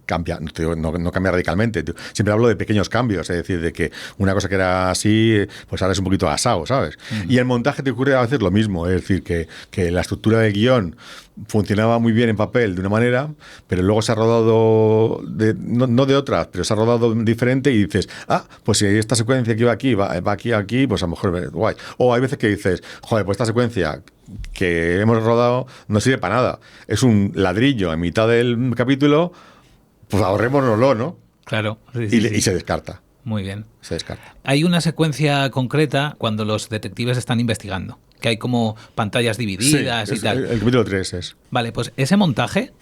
S3: cambia, no cambia radicalmente. Siempre hablo de pequeños cambios, es decir, de que una cosa que era así, pues ahora es un poquito asado, ¿sabes? Uh-huh. Y en montaje te ocurre a veces lo mismo, es decir, que la estructura del guión funcionaba muy bien en papel de una manera, pero luego se ha rodado no de otras, pero se ha rodado diferente, y dices, pues si esta secuencia que iba aquí, va aquí, pues a lo mejor es guay. O hay veces que dices, joder, pues esta secuencia que hemos rodado no sirve para nada. Es un ladrillo en mitad del capítulo, pues ahorrémonoslo, ¿no?
S2: Claro.
S3: Y se descarta.
S2: Muy bien.
S3: Se descarta.
S2: Hay una secuencia concreta cuando los detectives están investigando, que hay como pantallas divididas y tal.
S3: El capítulo 3 es.
S2: Vale, pues ese montaje...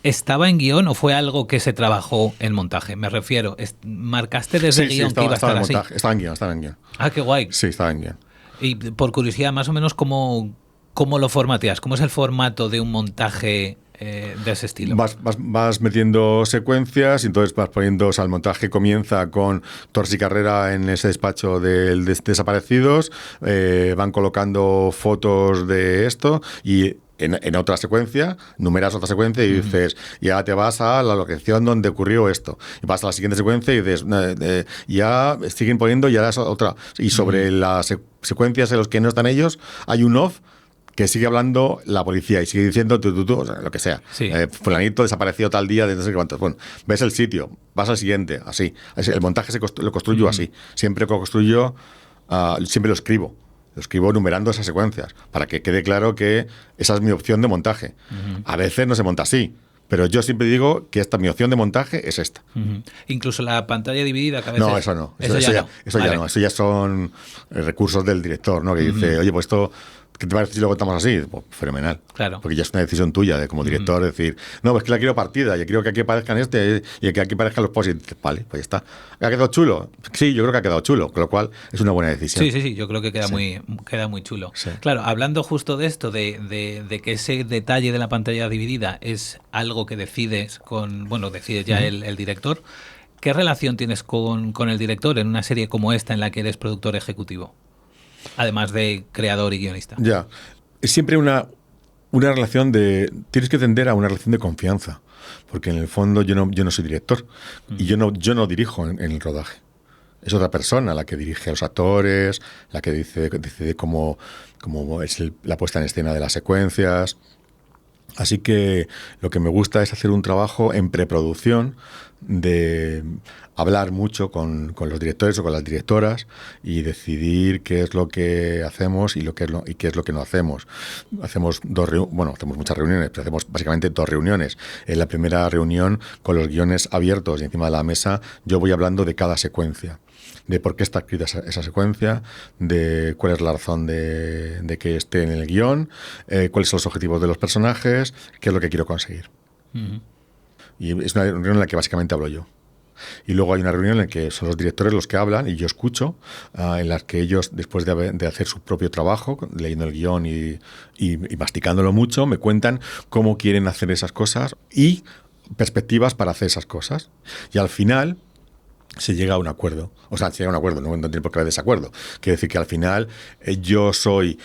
S2: ¿Estaba en guión o fue algo que se trabajó en montaje? Me refiero, ¿marcaste desde el guión que iba a estar así?
S3: Estaba en guión.
S2: Ah, qué guay.
S3: Sí, estaba en guión.
S2: Y por curiosidad, más o menos, ¿cómo lo formateas? ¿Cómo es el formato de un montaje de ese estilo?
S3: Vas metiendo secuencias y entonces vas poniendo, o sea, el montaje comienza con Tors y Carrera en ese despacho de desaparecidos, van colocando fotos de esto y... En otra secuencia, numeras otra secuencia y dices, ya te vas a la locación donde ocurrió esto. Y vas a la siguiente secuencia y dices, ya siguen poniendo y ahora es otra. Y sobre las secuencias en las que no están ellos, hay un off que sigue hablando la policía y sigue diciendo tú, o sea, lo que sea.
S2: Sí.
S3: Fulanito desapareció tal día de no sé cuántos. Bueno, ves el sitio, vas al siguiente, así. El montaje lo construyo así. Siempre lo construyo, siempre lo escribo. Lo escribo numerando esas secuencias para que quede claro que esa es mi opción de montaje. A veces no se monta así, pero yo siempre digo que mi opción de montaje es esta.
S2: Incluso la pantalla dividida que a veces...
S3: No, eso no. Eso ya no. Eso ya son recursos del director, ¿no? Que dice, oye, pues esto... ¿Qué te parece si lo contamos así? Pues, fenomenal.
S2: Claro.
S3: Porque ya es una decisión tuya de como director decir, no, pues que la quiero partida, yo quiero que aquí aparezcan y que aquí aparezcan los posits. Vale, pues ya está. ¿Ha quedado chulo? Sí, yo creo que ha quedado chulo, con lo cual es una buena decisión.
S2: Sí, yo creo que queda muy chulo.
S3: Sí.
S2: Claro, hablando justo de esto, de que ese detalle de la pantalla dividida es algo que decides decides ya el director. ¿Qué relación tienes con el director en una serie como esta en la que eres productor ejecutivo? Además de creador y guionista.
S3: Ya. Es siempre una relación de... Tienes que tender a una relación de confianza. Porque en el fondo yo no soy director. Y yo no dirijo en el rodaje. Es otra persona la que dirige a los actores, la que decide cómo es la puesta en escena de las secuencias. Así que lo que me gusta es hacer un trabajo en preproducción de hablar mucho con los directores o con las directoras y decidir qué es lo que hacemos y qué es lo que no hacemos. Hacemos muchas reuniones, pero hacemos básicamente 2 reuniones. En la primera reunión, con los guiones abiertos y encima de la mesa, yo voy hablando de cada secuencia, de por qué está escrita esa secuencia, de cuál es la razón de que esté en el guión, cuáles son los objetivos de los personajes, qué es lo que quiero conseguir. Y es una reunión en la que básicamente hablo yo. Y luego hay una reunión en la que son los directores los que hablan y yo escucho, en las que ellos, después de hacer su propio trabajo, leyendo el guión y masticándolo mucho, me cuentan cómo quieren hacer esas cosas y perspectivas para hacer esas cosas. Y al final se llega a un acuerdo. O sea, se llega a un acuerdo, no tiene por qué haber desacuerdo. Quiere decir que al final yo soy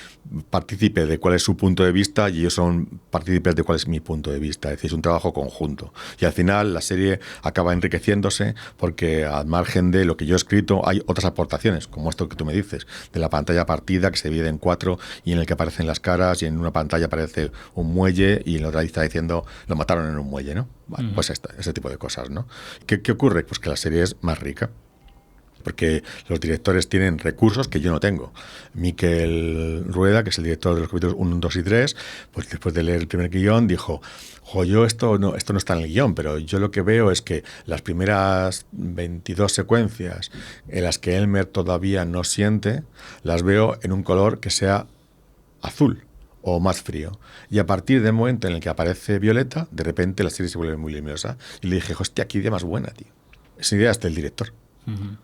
S3: partícipe de cuál es su punto de vista y ellos son partícipes de cuál es mi punto de vista. Es decir, es un trabajo conjunto. Y al final la serie acaba enriqueciéndose porque al margen de lo que yo he escrito hay otras aportaciones, como esto que tú me dices, de la pantalla partida que se divide en 4 y en el que aparecen las caras y en una pantalla aparece un muelle y en la otra está diciendo lo mataron en un muelle, ¿no? Vale, pues ese tipo de cosas, ¿no? ¿Qué ocurre? Pues que la serie es más rica. Porque los directores tienen recursos que yo no tengo. Miquel Rueda, que es el director de los capítulos 1, 2 y 3, pues después de leer el primer guión dijo, esto no está en el guión, pero yo lo que veo es que las primeras 22 secuencias en las que Elmer todavía no siente, las veo en un color que sea azul o más frío. Y a partir del momento en el que aparece Violeta, de repente la serie se vuelve muy luminosa. Y le dije, hostia, qué idea más buena, tío. Esa idea es del director.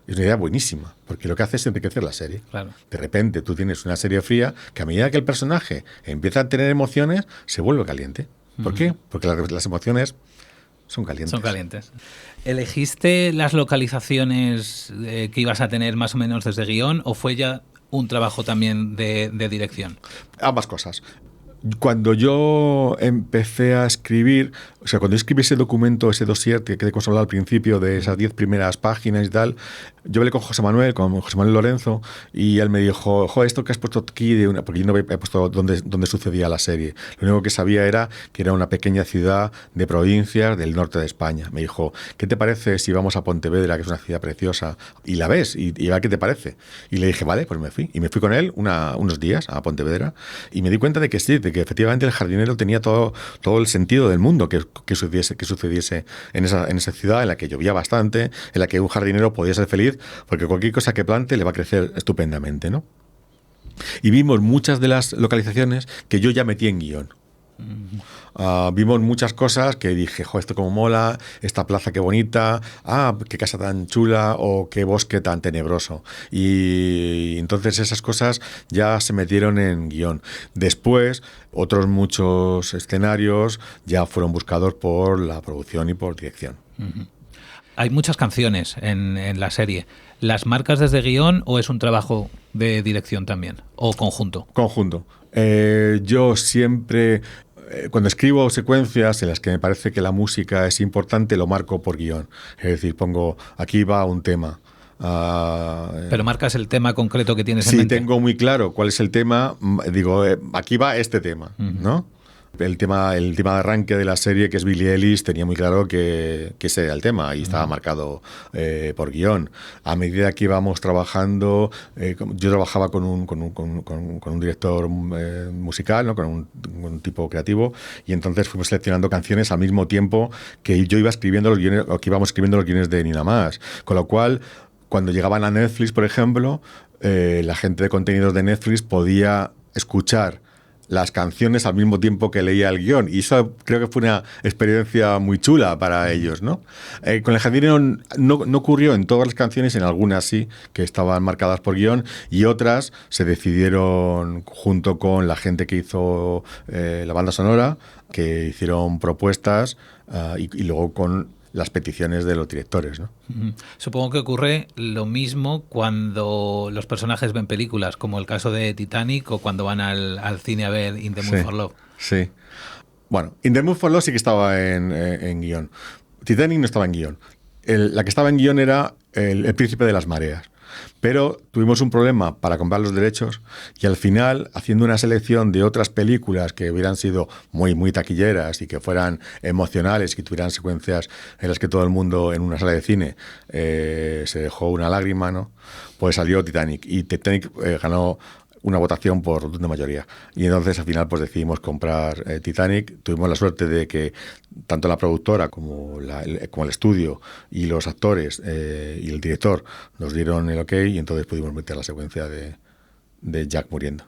S3: Es una idea buenísima, porque lo que hace es enriquecer la serie.
S2: Claro.
S3: De repente tú tienes una serie fría que a medida que el personaje empieza a tener emociones, se vuelve caliente. ¿Por qué? Porque las emociones son calientes.
S2: Son calientes. ¿Elegiste las localizaciones que ibas a tener más o menos desde guión o fue ya un trabajo también de dirección?
S3: Ambas cosas. Cuando yo empecé a escribir, o sea, cuando escribí ese documento, ese dossier que hemos hablado al principio, de esas 10 primeras páginas y tal, yo hablé con José Manuel Lorenzo, y él me dijo, esto que has puesto aquí, porque yo no había puesto dónde sucedía la serie. Lo único que sabía era que era una pequeña ciudad de provincias del norte de España. Me dijo, ¿qué te parece si vamos a Pontevedra, que es una ciudad preciosa, y la ves, y a ver qué te parece? Y le dije, vale, pues me fui. Y me fui con él unos días a Pontevedra, y me di cuenta de que sí, de que efectivamente el jardinero tenía todo el sentido del mundo que sucediese en esa ciudad en la que llovía bastante, en la que un jardinero podía ser feliz, porque cualquier cosa que plante le va a crecer estupendamente, ¿no? Y vimos muchas de las localizaciones que yo ya metí en guión. Vimos muchas cosas que dije, esto como mola, esta plaza qué bonita, qué casa tan chula, o qué bosque tan tenebroso. Y entonces esas cosas ya se metieron en guión. Después, otros muchos escenarios ya fueron buscados por la producción y por dirección.
S2: Hay muchas canciones en la serie. ¿Las marcas desde guión o es un trabajo de dirección también? ¿O conjunto?
S3: Conjunto. Yo siempre, cuando escribo secuencias en las que me parece que la música es importante, lo marco por guión. Es decir, pongo, aquí va un tema.
S2: ¿Pero marcas el tema concreto que tienes en mente?
S3: Sí, tengo muy claro cuál es el tema. Digo, aquí va este tema, ¿no? El tema de arranque de la serie, que es Billie Ellis, tenía muy claro que ese era el tema y estaba marcado por guión. A medida que íbamos trabajando, yo trabajaba con un director musical, ¿no? con un tipo creativo, y entonces fuimos seleccionando canciones al mismo tiempo que yo iba escribiendo los guiones, o que íbamos escribiendo los guiones de Ni Una Más. Con lo cual, cuando llegaban a Netflix, por ejemplo, la gente de contenidos de Netflix podía escuchar las canciones al mismo tiempo que leía el guión, y eso creo que fue una experiencia muy chula para ellos, ¿no? Con el jardinero no ocurrió en todas las canciones, en algunas sí, que estaban marcadas por guión, y otras se decidieron junto con la gente que hizo la banda sonora, que hicieron propuestas, y luego con las peticiones de los directores, ¿no?
S2: Supongo que ocurre lo mismo cuando los personajes ven películas, como el caso de Titanic, o cuando van al cine a ver In the Mood for Love.
S3: Sí. Bueno, In the Mood for Love sí que estaba en guión. Titanic no estaba en guión. La que estaba en guión era el Príncipe de las Mareas. Pero tuvimos un problema para comprar los derechos, y al final, haciendo una selección de otras películas que hubieran sido muy, muy taquilleras y que fueran emocionales, que tuvieran secuencias en las que todo el mundo en una sala de cine se dejó una lágrima, ¿no? Pues salió Titanic, y Titanic ganó una votación por rotunda mayoría. Y entonces al final pues decidimos comprar Titanic. Tuvimos la suerte de que tanto la productora como el estudio y los actores y el director nos dieron el ok, y entonces pudimos meter la secuencia de Jack muriendo.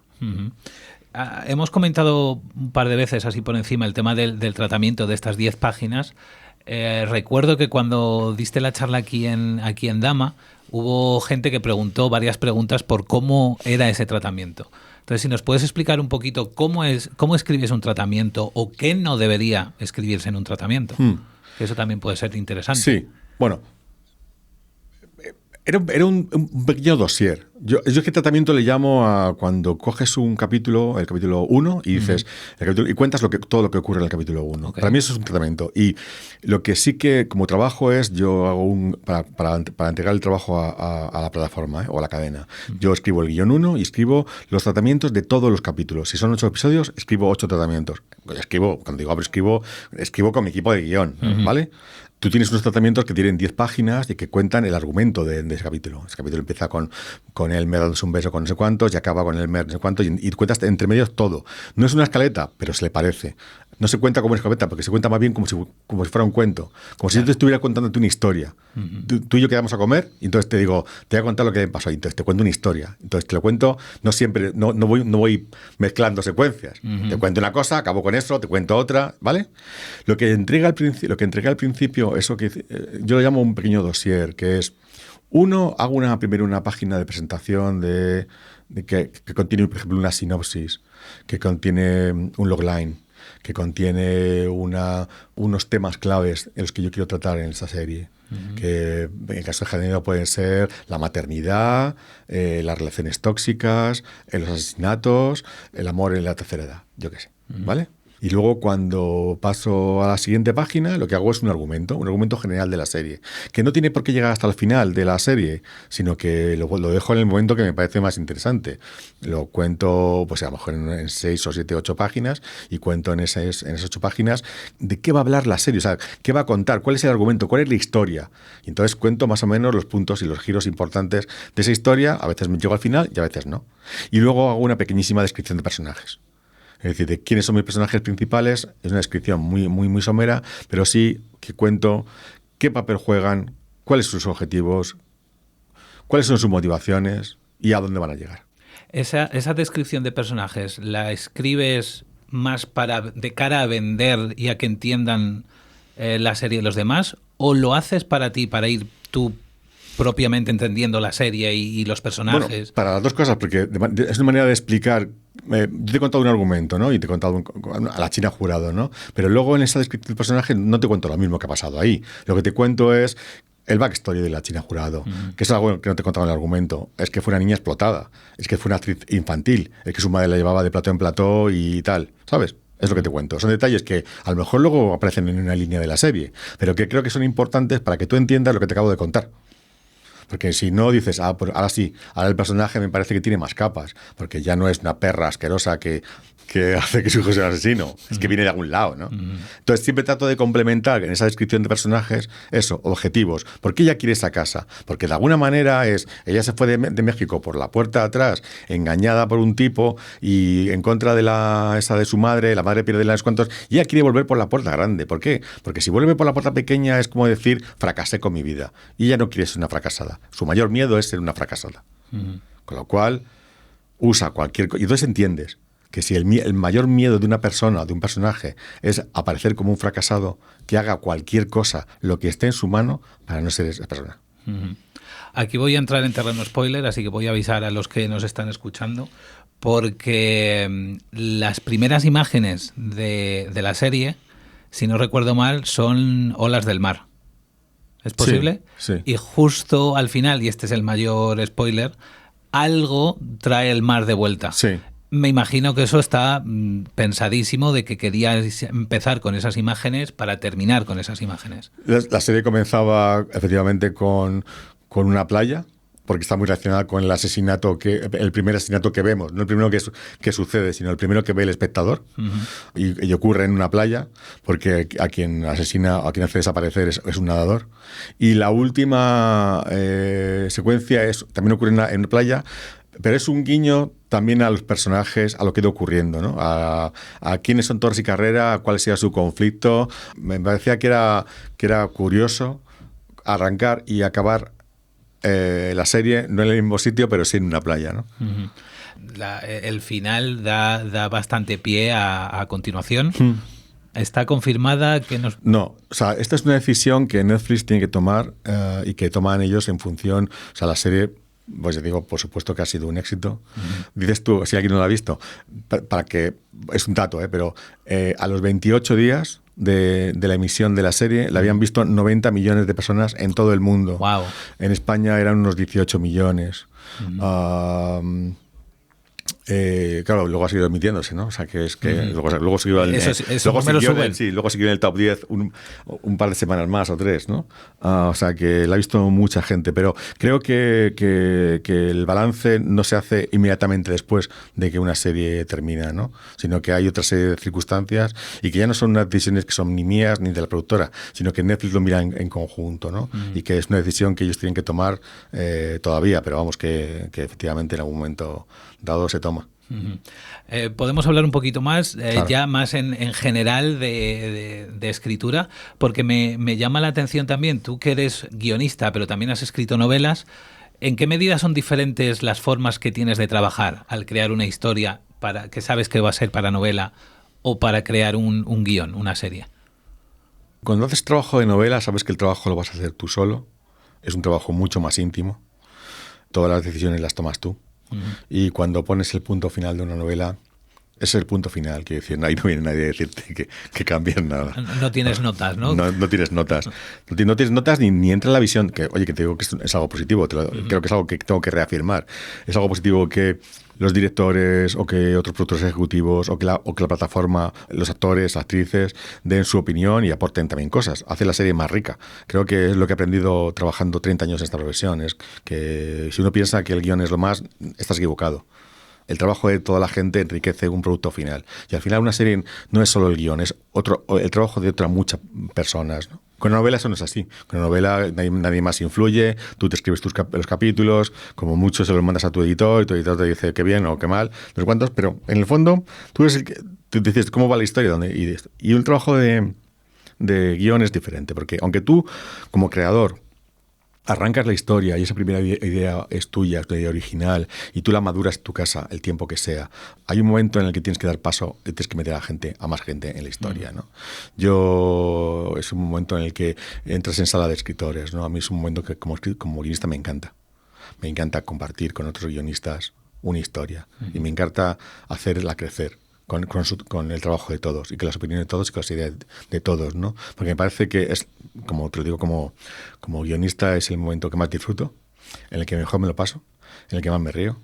S2: Hemos comentado un par de veces así por encima el tema del tratamiento de estas 10 páginas. Recuerdo que cuando diste la charla aquí en Dama, hubo gente que preguntó varias preguntas por cómo era ese tratamiento. Entonces, si nos puedes explicar un poquito cómo escribes un tratamiento, o qué no debería escribirse en un tratamiento. Que eso también puede ser interesante.
S3: Sí, bueno, era un pequeño dossier. Yo qué tratamiento le llamo a cuando coges un capítulo, el capítulo 1, y dices, y cuentas todo lo que ocurre en el capítulo 1. Okay. Para mí eso es un tratamiento. Y lo que sí que como trabajo es, yo hago para entregar el trabajo a la plataforma o a la cadena. Yo escribo el guión 1 y escribo los tratamientos de todos los capítulos. Si son 8 episodios, escribo 8 tratamientos. Cuando digo escribo con mi equipo de guión, ¿vale? Tú tienes unos tratamientos que tienen 10 páginas y que cuentan el argumento de ese capítulo. Ese capítulo empieza con él me dándose un beso con no sé cuántos, y acaba con él no sé cuántos, y cuentas entre medios todo. No es una escaleta, pero se le parece. No se cuenta como una escaleta, porque se cuenta más bien como si fuera un cuento. Como si yo te estuviera contándote una historia. Tú y yo quedamos a comer, y entonces te digo, te voy a contar lo que me pasó, y entonces te cuento una historia. Entonces te lo cuento, no siempre, no voy mezclando secuencias. Te cuento una cosa, acabo con eso, te cuento otra, ¿vale? Lo que entregué al principio, eso que yo lo llamo un pequeño dossier, que es, hago primero una página de presentación que contiene, por ejemplo, una sinopsis, que contiene un logline, que contiene unos temas claves en los que yo quiero tratar en esta serie. que en el caso de género pueden ser la maternidad, las relaciones tóxicas, los asesinatos, el amor en la tercera edad, yo qué sé, ¿vale? Y luego cuando paso a la siguiente página, lo que hago es un argumento general de la serie, que no tiene por qué llegar hasta el final de la serie, sino que lo dejo en el momento que me parece más interesante. Lo cuento, pues a lo mejor en 6 o 7, 8 páginas, y cuento en esas 8 páginas de qué va a hablar la serie, o sea, qué va a contar, cuál es el argumento, cuál es la historia. Y entonces cuento más o menos los puntos y los giros importantes de esa historia, a veces me llego al final y a veces no. Y luego hago una pequeñísima descripción de personajes. Es decir, de quiénes son mis personajes principales, es una descripción muy somera, pero sí que cuento qué papel juegan, cuáles son sus objetivos, cuáles son sus motivaciones y a dónde van a llegar.
S2: Esa descripción de personajes, ¿la escribes más de cara a vender y a que entiendan la serie los demás? ¿O lo haces para ti, para ir tú propiamente entendiendo la serie y los personajes?
S3: Bueno, para las dos cosas, porque es una manera de explicar. Yo te he contado un argumento, ¿no? Y te he contado a la China Jurado, ¿no? Pero luego en esa descripción del personaje no te cuento lo mismo que ha pasado ahí. Lo que te cuento es el backstory de la China Jurado, que es algo que no te he contado en el argumento. Es que fue una niña explotada, es que fue una actriz infantil, es que su madre la llevaba de plató en plató y tal, ¿sabes? Es lo que te cuento. Son detalles que a lo mejor luego aparecen en una línea de la serie, pero que creo que son importantes para que tú entiendas lo que te acabo de contar. Porque si no dices, pues ahora sí, ahora el personaje me parece que tiene más capas, porque ya no es una perra asquerosa que hace que su hijo sea un asesino, es que viene de algún lado, ¿no? Entonces siempre trato de complementar en esa descripción de personajes eso, objetivos. ¿Por qué ella quiere esa casa? Porque de alguna manera ella se fue de México por la puerta de atrás, engañada por un tipo y en contra de esa de su madre, la madre pierde las cuantos, y ella quiere volver por la puerta grande. ¿Por qué? Porque si vuelve por la puerta pequeña es como decir, fracasé con mi vida. Y ella no quiere ser una fracasada. Su mayor miedo es ser una fracasada. Con lo cual, usa cualquier cosa. Y entonces entiendes que si el mayor miedo de una persona, de un personaje, es aparecer como un fracasado, que haga cualquier cosa, lo que esté en su mano, para no ser esa persona.
S2: Aquí voy a entrar en terreno spoiler, así que voy a avisar a los que nos están escuchando, porque las primeras imágenes de la serie, si no recuerdo mal, son olas del mar. ¿Es posible?
S3: Sí.
S2: Y justo al final, y este es el mayor spoiler, algo trae el mar de vuelta.
S3: Sí.
S2: Me imagino que eso está pensadísimo, de que querías empezar con esas imágenes para terminar con esas imágenes.
S3: La serie comenzaba efectivamente con una playa, porque está muy relacionada con el primer asesinato que vemos, no el primero que sucede, sino el primero que ve el espectador. Y ocurre en una playa, porque a quien asesina, a quien hace desaparecer es un nadador. Y la última secuencia también ocurre en una playa, pero es un guiño también a los personajes, a lo que ha ido ocurriendo, ¿no? A quiénes son Torres y Carrera, a cuál sea su conflicto. Me parecía que era curioso arrancar y acabar la serie no en el mismo sitio, pero sí en una playa, ¿no?
S2: El final da bastante pie a continuación. ¿Está confirmada que nos...?
S3: No, o sea, esta es una decisión que Netflix tiene que tomar y que toman ellos en función, o sea, la serie, pues ya digo, por supuesto que ha sido un éxito. Dices tú, si alguien no lo ha visto, para que, es un dato, pero a los 28 días de la emisión de la serie la habían visto 90 millones de personas en todo el mundo.
S2: Wow.
S3: En España eran unos 18 millones. Claro, luego ha seguido emitiéndose, ¿no? O sea, que es que luego siguió luego siguió en el top 10 un par de semanas más o 3, ¿no? O sea, que la ha visto mucha gente, pero creo que el balance no se hace inmediatamente después de que una serie termina, ¿no? Sino que hay otra serie de circunstancias y que ya no son unas decisiones que son ni mías ni de la productora, sino que Netflix lo mira en conjunto, ¿no? Y que es una decisión que ellos tienen que tomar todavía, pero vamos, que efectivamente en algún momento dado se toma.
S2: Podemos hablar un poquito más,
S3: claro.
S2: Ya más en general de escritura, porque me llama la atención también, tú que eres guionista, pero también has escrito novelas, ¿en qué medida son diferentes las formas que tienes de trabajar al crear una historia que sabes que va a ser para novela o para crear un guión, una serie?
S3: Cuando haces trabajo de novela, sabes que el trabajo lo vas a hacer tú solo, es un trabajo mucho más íntimo, todas las decisiones las tomas tú. Y cuando pones el punto final de una novela, Ese es el punto final, quiero decir, ahí no viene nadie a decirte que cambies nada.
S2: No tienes notas, ¿no?
S3: No tienes notas. No tienes notas ni entra en la visión, que oye, que te digo que es algo positivo, creo que es algo que tengo que reafirmar. Es algo positivo que los directores o que otros productores ejecutivos o que la plataforma, los actores, actrices, den su opinión y aporten también cosas. Hace la serie más rica. Creo que es lo que he aprendido trabajando 30 años en esta profesión. Es que si uno piensa que el guión es lo más, estás equivocado. El trabajo de toda la gente enriquece un producto final. Y al final una serie no es solo el guión, es el trabajo de otras muchas personas, ¿no? Con una novela eso no es así. Con una novela nadie más influye, tú te escribes los capítulos, como mucho se los mandas a tu editor y tu editor te dice qué bien o qué mal, no sé cuántos, pero en el fondo tú eres el que tú dices cómo va la historia. Y un trabajo de guión es diferente, porque aunque tú como creador arrancas la historia y esa primera idea es tuya, es tu idea original, y tú la maduras en tu casa el tiempo que sea, hay un momento en el que tienes que dar paso y tienes que meter a más gente en la historia, ¿no? Es un momento en el que entras en sala de escritores, ¿no? A mí es un momento que como guionista me encanta. Me encanta compartir con otros guionistas una historia y me encanta hacerla crecer. Con el trabajo de todos y con las opiniones de todos y con las ideas de todos, ¿no? Porque me parece que es, como te lo digo, como guionista es el momento que más disfruto, en el que mejor me lo paso, en el que más me río,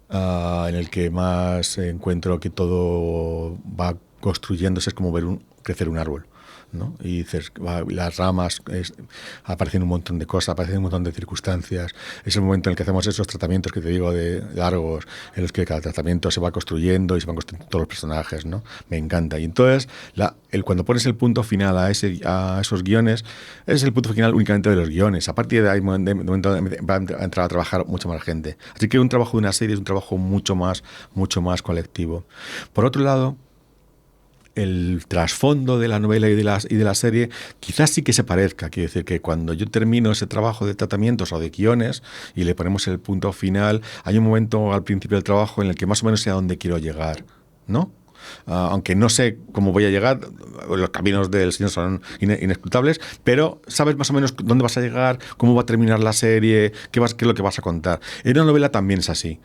S3: en el que más encuentro que todo va construyéndose, es como ver crecer un árbol, ¿no? Y dices, las ramas, aparecen un montón de cosas, aparecen un montón de circunstancias. Es el momento en el que hacemos esos tratamientos que te digo de largos, en los que cada tratamiento se va construyendo y se van construyendo todos los personajes, ¿no? Me encanta. Y entonces, cuando pones el punto final a esos guiones, es el punto final únicamente de los guiones. A partir de ahí, de momento va a entrar a trabajar mucha más gente. Así que un trabajo de una serie es un trabajo mucho más colectivo. Por otro lado, el trasfondo de la novela y de la serie quizás sí que se parezca. Quiero decir que cuando yo termino ese trabajo de tratamientos o de guiones y le ponemos el punto final, hay un momento al principio del trabajo en el que más o menos sé a dónde quiero llegar, ¿no? Aunque no sé cómo voy a llegar, los caminos del Señor son inescrutables, pero sabes más o menos dónde vas a llegar, cómo va a terminar la serie, qué es lo que vas a contar. En una novela también es así.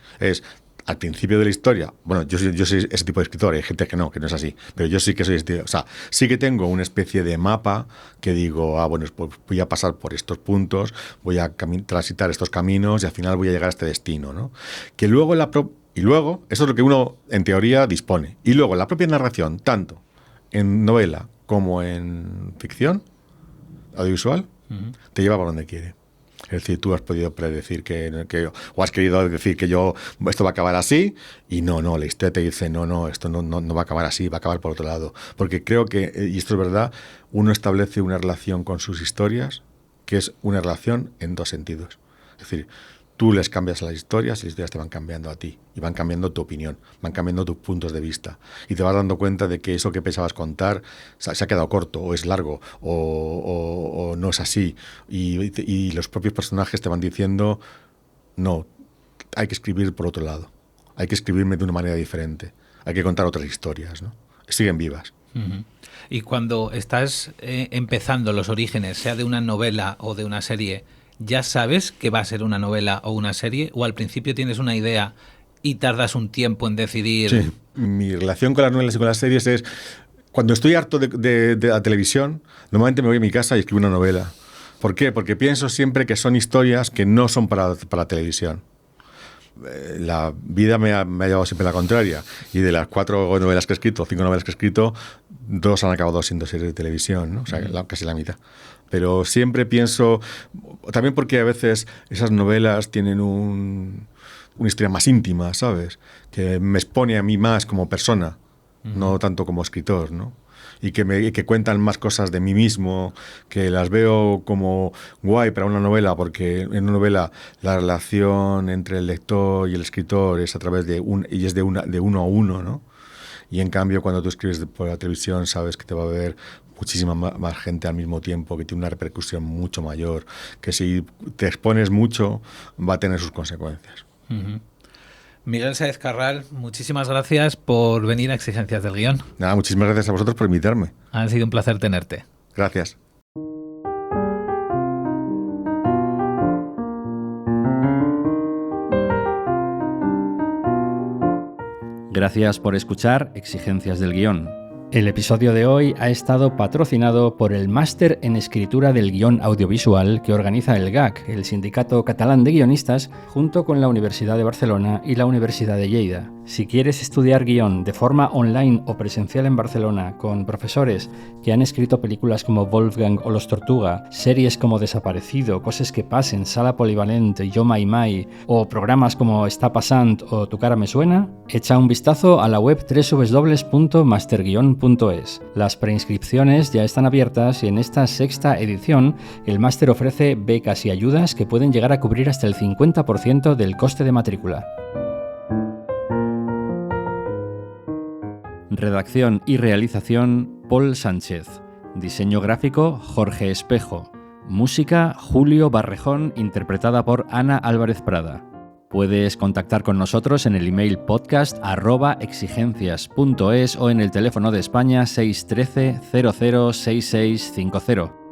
S3: Al principio de la historia, bueno, yo soy ese tipo de escritor, hay gente que no es así, pero yo sí que soy o sea, sí que tengo una especie de mapa que digo, bueno, pues voy a pasar por estos puntos, voy a transitar estos caminos y al final voy a llegar a este destino, ¿no? Que luego y luego, eso es lo que uno en teoría dispone. Y luego la propia narración, tanto en novela como en ficción audiovisual, te lleva por donde quiere. Es decir, tú has podido predecir o has querido decir que esto va a acabar así, y no, la historia te dice, no, esto no va a acabar así, va a acabar por otro lado. Porque creo que, y esto es verdad, uno establece una relación con sus historias que es una relación en dos sentidos. Es decir, tú les cambias las historias y las historias te van cambiando a ti y van cambiando tu opinión, van cambiando tus puntos de vista y te vas dando cuenta de que eso que pensabas contar se ha quedado corto o es largo o no es así y los propios personajes te van diciendo no, hay que escribir por otro lado, hay que escribirme de una manera diferente, hay que contar otras historias, ¿no? Siguen vivas.
S2: Uh-huh. Y cuando estás empezando los orígenes, sea de una novela o de una serie, ¿ya sabes que va a ser una novela o una serie? ¿O al principio tienes una idea y tardas un tiempo en decidir?
S3: Sí, mi relación con las novelas y con las series es, cuando estoy harto de la televisión, normalmente me voy a mi casa y escribo una novela. ¿Por qué? Porque pienso siempre que son historias que no son para televisión. La vida me ha llevado siempre la contraria, y de las 4 novelas que he escrito, 5 novelas que he escrito, 2 han acabado siendo series de televisión, ¿no? O sea, casi la mitad. Pero siempre pienso, también porque a veces esas novelas tienen una historia más íntima, ¿sabes? Que me expone a mí más como persona, no tanto como escritor, ¿no? Y que cuentan más cosas de mí mismo, que las veo como guay para una novela, porque en una novela la relación entre el lector y el escritor es a través de uno a uno, ¿no? Y en cambio, cuando tú escribes por la televisión, sabes que te va a ver muchísima más gente al mismo tiempo, que tiene una repercusión mucho mayor, que si te expones mucho va a tener sus consecuencias.
S2: Uh-huh. Miguel Sáez Carral, muchísimas gracias por venir a Exigencias del Guión.
S3: Nada, muchísimas gracias a vosotros por invitarme.
S2: Ha sido un placer tenerte.
S3: Gracias.
S1: Gracias por escuchar Exigencias del Guión. El episodio de hoy ha estado patrocinado por el Máster en Escritura del Guión Audiovisual que organiza el GAC, el Sindicato Catalán de Guionistas, junto con la Universidad de Barcelona y la Universidad de Lleida. Si quieres estudiar guión de forma online o presencial en Barcelona con profesores que han escrito películas como Wolfgang o Los Tortuga, series como Desaparecido, Coses que passen, Sala Polivalente, Yo Mai Mai o programas como Està passant o Tu cara me suena, echa un vistazo a la web www.masterguion.es. Las preinscripciones ya están abiertas y en esta sexta edición el máster ofrece becas y ayudas que pueden llegar a cubrir hasta el 50% del coste de matrícula. Redacción y realización, Paul Sánchez. Diseño gráfico, Jorge Espejo. Música, Julio Barrejón, interpretada por Ana Álvarez Prada. Puedes contactar con nosotros en el email podcast@exigencias.es o en el teléfono de España 613 006650.